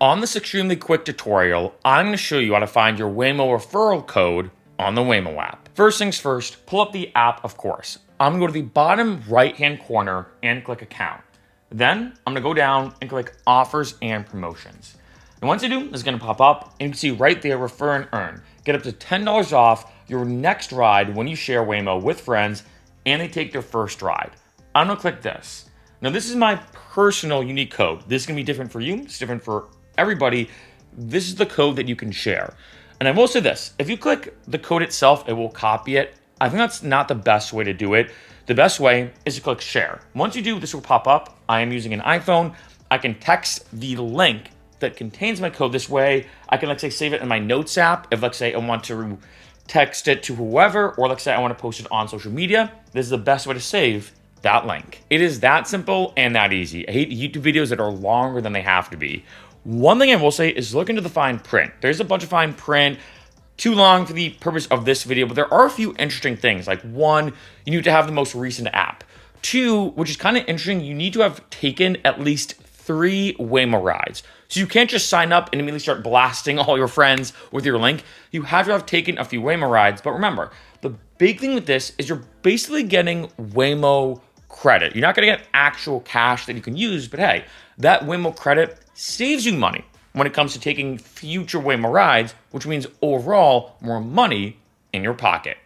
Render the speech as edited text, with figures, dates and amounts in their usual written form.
On this extremely quick tutorial, I'm going to show you how to find your Waymo referral code on the Waymo app. First things first, pull up the app, of course. I'm going to go to the bottom right-hand corner and click Account. Then I'm going to go down and click Offers and Promotions. And once you do, it's going to pop up and you can see right there, Refer and Earn. Get up to $10 off your next ride when you share Waymo with friends and they take their first ride. I'm going to click this. Now this is my personal unique code. This is going to be different for you. It's different for everybody. This is the code that you can share. And I will say this, if you click the code itself, it will copy it. I think that's not the best way to do it. The best way is to click share. Once you do, this will pop up. I am using an iPhone. I can text the link that contains my code this way. I can, let's say, save it in my notes app. If, let's say, I want to text it to whoever, or let's say I want to post it on social media, this is the best way to save that link. It is that simple and that easy. I hate YouTube videos that are longer than they have to be. One thing I will say is look into the fine print. There's a bunch of fine print, too long for the purpose of this video, but there are a few interesting things. Like one, you need to have the most recent app. Two, which is kind of interesting, you need to have taken at least 3 Waymo rides. So you can't just sign up and immediately start blasting all your friends with your link. You have to have taken a few Waymo rides, but remember, the big thing with this is you're basically getting Waymo credit. You're not gonna get actual cash that you can use, but hey, that Waymo credit saves you money when it comes to taking future Waymo rides, which means overall more money in your pocket.